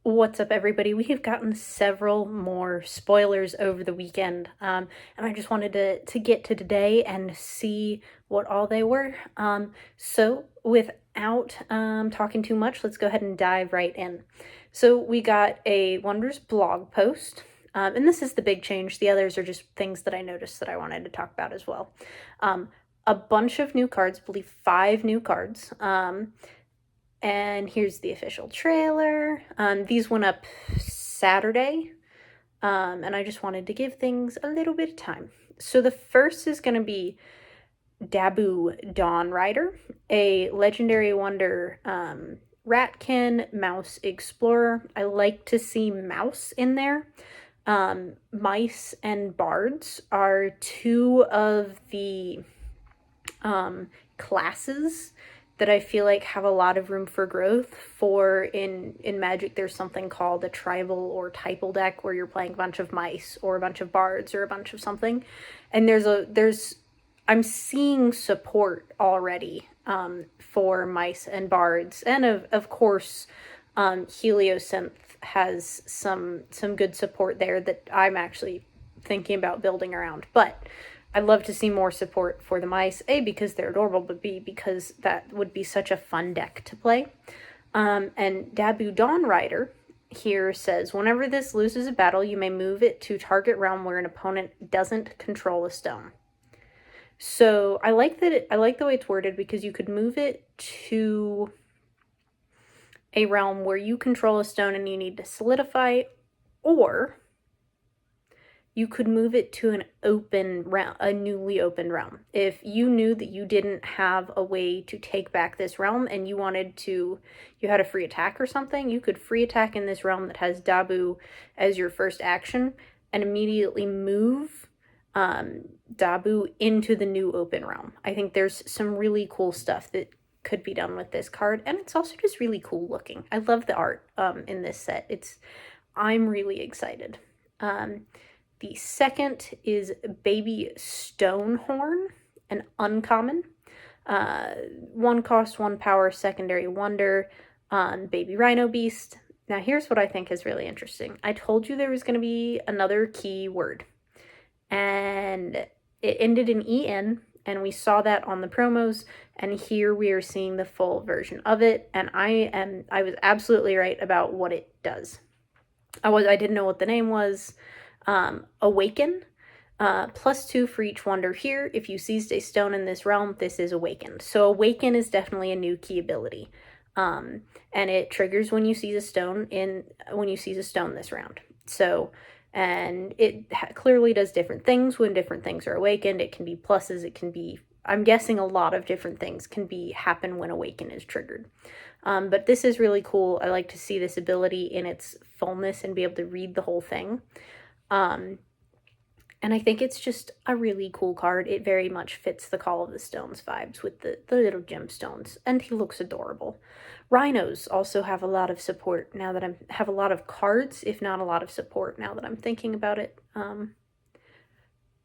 What's up, everybody? We have gotten several more spoilers over the weekend, and I just wanted to get to today and see what all they were. So without talking too much, let's go ahead and dive right in. So we got a Wonders blog post, and this is the big change. The others are just things that I noticed that I wanted to talk about as well. A bunch of new cards, I believe 5 new cards. And here's the official trailer. These went up Saturday, and I just wanted to give things a little bit of time. So the first is going to be Dabu Dawn Rider, a legendary wonder ratkin mouse explorer. I like to see mouse in there. Mice and bards are 2 of the classes that I feel like have a lot of room for growth. For in Magic, there's something called a tribal or typal deck where you're playing a bunch of mice or a bunch of bards or a bunch of something, and I'm seeing support already for mice and bards, and of course, Heliosynth has some good support there that I'm actually thinking about building around, but I'd love to see more support for the mice, A, because they're adorable, but B, because that would be such a fun deck to play. And Dabu Dawn Rider here says, whenever this loses a battle, you may move it to target realm where an opponent doesn't control a stone. So I like that. I like the way it's worded because you could move it to a realm where you control a stone and you need to solidify, or you could move it to an open realm, a newly opened realm. If you knew that you didn't have a way to take back this realm and you had a free attack or something, you could free attack in this realm that has Dabu as your first action and immediately move Dabu into the new open realm. I think there's some really cool stuff that could be done with this card, and it's also just really cool looking. I love the art in this set. I'm really excited. The second is Baby Stonehorn, an uncommon. 1 cost, 1 power, secondary wonder on Baby Rhino Beast. Now here's what I think is really interesting. I told you there was going to be another key word, and it ended in EN, and we saw that on the promos, and here we are seeing the full version of it, and I was absolutely right about what it does. I didn't know what the name was. Awaken, +2 for each wonder here. If you seized a stone in this realm, this is awakened. So awaken is definitely a new key ability. And it triggers when you seize a stone this round. So, and it clearly does different things when different things are awakened. It can be pluses, it can be, I'm guessing a lot of different things can happen when awaken is triggered. But this is really cool. I like to see this ability in its fullness and be able to read the whole thing. And I think it's just a really cool card. It very much fits the Call of the Stones vibes with the little gemstones, and he looks adorable. Rhinos also have a lot of support now that have a lot of cards, if not a lot of support now that I'm thinking about it.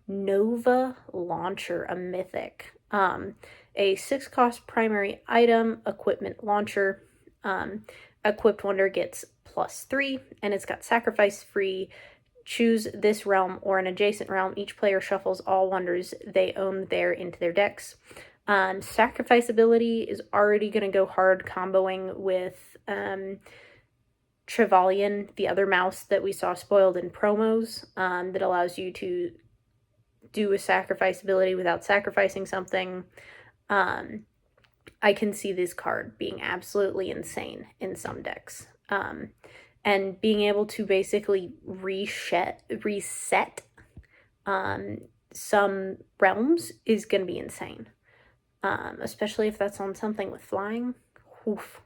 Nova Launcher, a mythic. A 6 cost primary item, equipment launcher. Equipped wonder gets +3, and it's got sacrifice free. Choose this realm or an adjacent realm. Each player shuffles all wonders they own there into their decks. Sacrifice ability is already going to go hard comboing with Trevalian, the other mouse that we saw spoiled in promos, that allows you to do a sacrifice ability without sacrificing something. I can see this card being absolutely insane in some decks. And being able to basically reset some realms is going to be insane. Especially if that's on something with flying. Oof.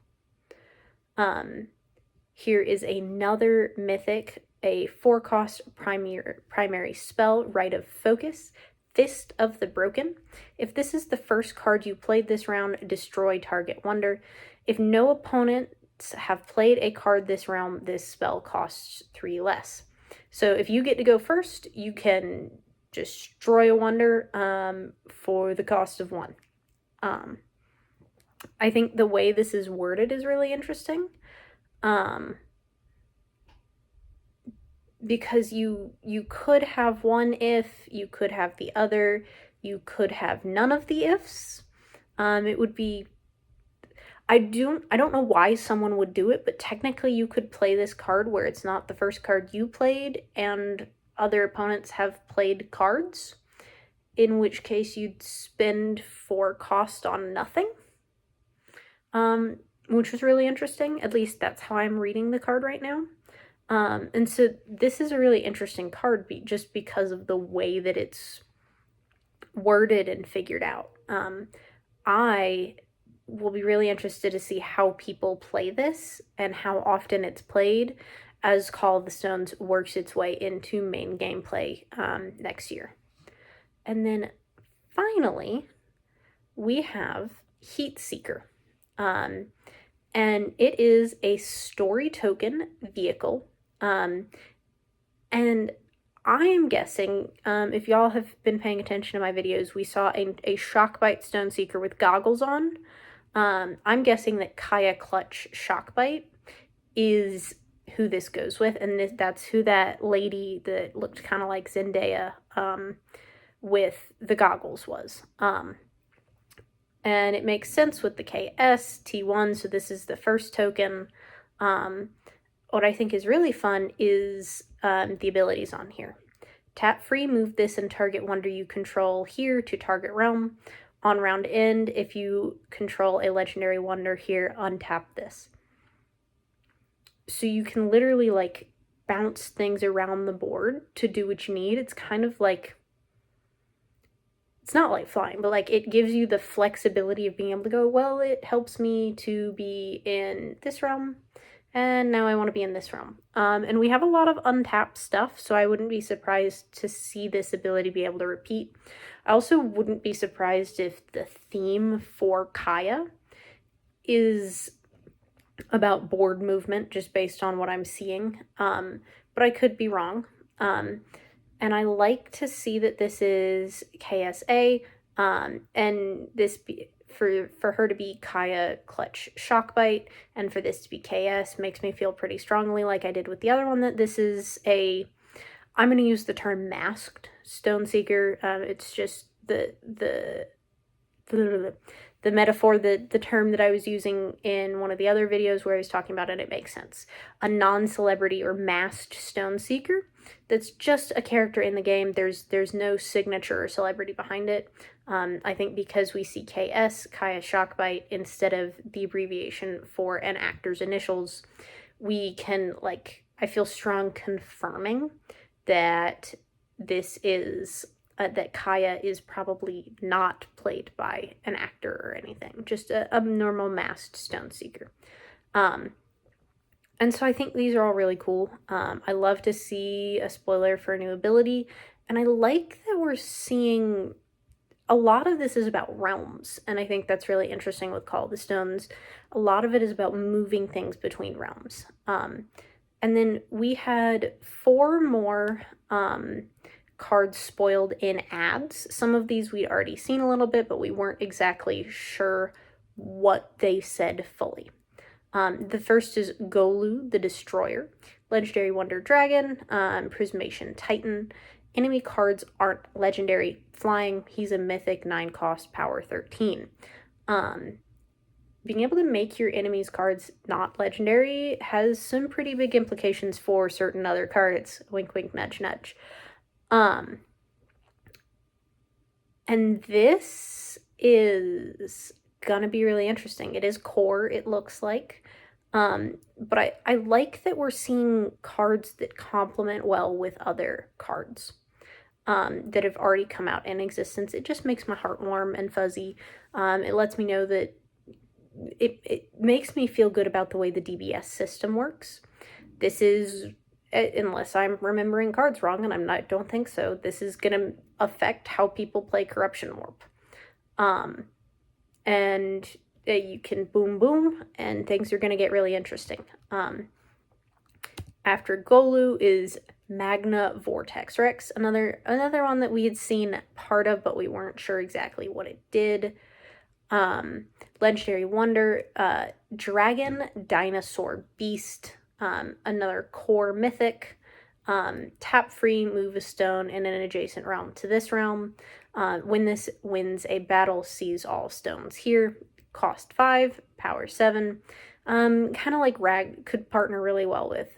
Here is another mythic, a 4 cost primary spell, Rite of Focus, Fist of the Broken. If this is the first card you played this round, destroy target wonder. If no opponent have played a card this round, this spell costs 3 less. So if you get to go first, you can destroy a wonder for the cost of 1. I think the way this is worded is really interesting. because you could have one if, you could have the other, you could have none of the ifs. It would be, I don't know why someone would do it, but technically you could play this card where it's not the first card you played and other opponents have played cards, in which case you'd spend 4 cost on nothing. Which was really interesting. At least that's how I'm reading the card right now. And so this is a really interesting card just because of the way that it's worded and figured out. I will be really interested to see how people play this and how often it's played as Call of the Stones works its way into main gameplay next year. And then finally, we have Heat Seeker. And it is a story token vehicle. And I am guessing, if y'all have been paying attention to my videos, we saw a Shockbite Stoneseeker with goggles on. I'm guessing that Kaya Clutch Shockbite is who this goes with, and that's who that lady that looked kind of like Zendaya with the goggles was. And it makes sense with the KS, T1, so this is the first token. What I think is really fun is the abilities on here. Tap free, move this and target wonder you control here to target realm. On round end, if you control a legendary wonder here, untap this. So you can literally like bounce things around the board to do what you need. It's kind of like, it's not like flying, but like it gives you the flexibility of being able to go, well, it helps me to be in this realm, and now I want to be in this realm. And we have a lot of untapped stuff, so I wouldn't be surprised to see this ability be able to repeat. I also wouldn't be surprised if the theme for Kaya is about board movement, just based on what I'm seeing. But I could be wrong. And I like to see that this is KSA, and this for her to be Kaya Clutch Shockbite, and for this to be KS makes me feel pretty strongly, like I did with the other one, that this is I'm going to use the term masked Stoneseeker. It's just the metaphor, the term that I was using in one of the other videos where I was talking about it. It makes sense. A non-celebrity or masked Stoneseeker that's just a character in the game. There's no signature or celebrity behind it. I think because we see KS, Kaya Shockbite, instead of the abbreviation for an actor's initials, we can, like, I feel strong confirming that this is that Kaya is probably not played by an actor or anything, just a normal masked Stoneseeker. And so I think these are all really cool. I love to see a spoiler for a new ability, and I like that we're seeing a lot of this is about realms, and I think that's really interesting with Call of the Stones. A lot of it is about moving things between realms. And then we had 4 more cards spoiled in ads. Some of these we'd already seen a little bit, but we weren't exactly sure what they said fully. The first is Golu, the Destroyer, Legendary Wonder Dragon, Prismation Titan. Enemy cards aren't legendary flying. He's a mythic 9 cost, power 13. Being able to make your enemy's cards not legendary has some pretty big implications for certain other cards. Wink, wink, nudge, nudge. And this is gonna be really interesting. It is core, it looks like. But I like that we're seeing cards that complement well with other cards that have already come out in existence. It just makes my heart warm and fuzzy. It lets me know that it makes me feel good about the way the DBS system works. This is, unless I'm remembering cards wrong, and I don't think so, this is going to affect how people play Corruption Warp. And you can boom boom, and things are going to get really interesting. After Golu is Magna Vortex Rex, another one that we had seen part of, but we weren't sure exactly what it did. Legendary Wonder, Dragon Dinosaur Beast, another core mythic. Tap free, move a stone in an adjacent realm to this realm. When this wins a battle, seize all stones here. Cost 5, power 7. Kind of like could partner really well with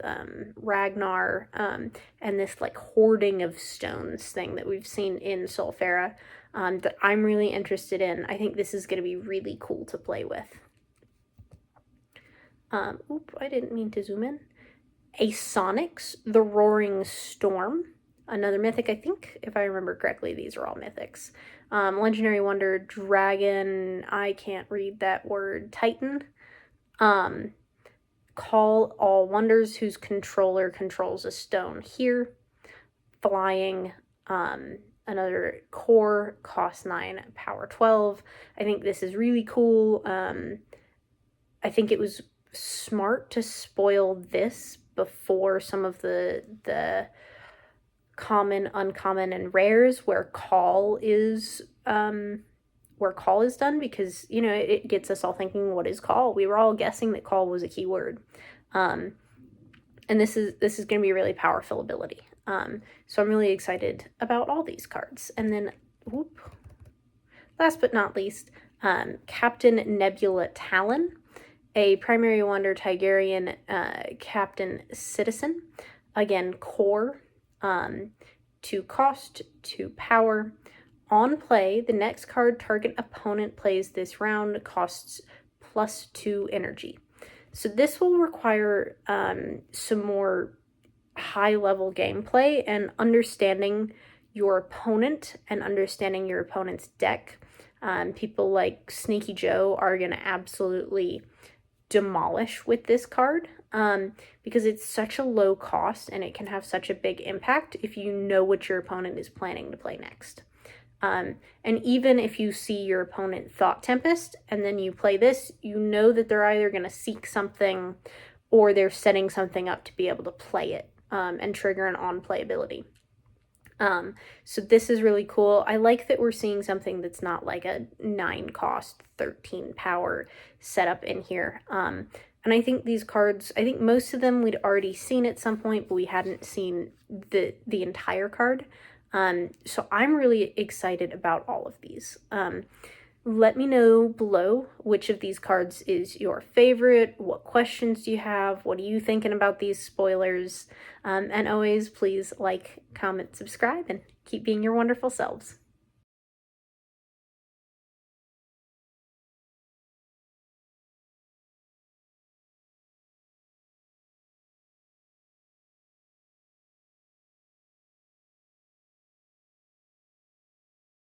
Ragnar, and this like hoarding of stones thing that we've seen in Sulfera, that I'm really interested in. I think this is going to be really cool to play with. I didn't mean to zoom in. A Sonics, the Roaring Storm, another mythic, I think, if I remember correctly, these are all mythics. Legendary Wonder, Dragon, I can't read that word, Titan. Call all wonders whose controller controls a stone here. Flying, another core, cost 9, power 12. I think this is really cool. I think it was smart to spoil this before some of the common, uncommon, and rares where call is done, because it gets us all thinking, what is call? We were all guessing that call was a keyword, and this is going to be a really powerful ability. So I'm really excited about all these cards. And then, last but not least, Captain Nebula Talon, a primary wonder Tigerian captain citizen. Again, core, 2 cost, 2 power. On play, the next card target opponent plays this round costs +2 energy. So this will require some more high-level gameplay and understanding your opponent and understanding your opponent's deck. People like Sneaky Joe are going to absolutely demolish with this card, because it's such a low cost and it can have such a big impact if you know what your opponent is planning to play next. And even if you see your opponent Thought Tempest and then you play this, you know that they're either going to seek something or they're setting something up to be able to play it, and trigger an on-play ability. So this is really cool. I like that we're seeing something that's not like a 9 cost, 13 power setup in here. And I think these cards, I think most of them we'd already seen at some point, but we hadn't seen the entire card. So I'm really excited about all of these. Let me know below which of these cards is your favorite. What questions do you have? What are you thinking about these spoilers? And always, please like, comment, subscribe, and keep being your wonderful selves.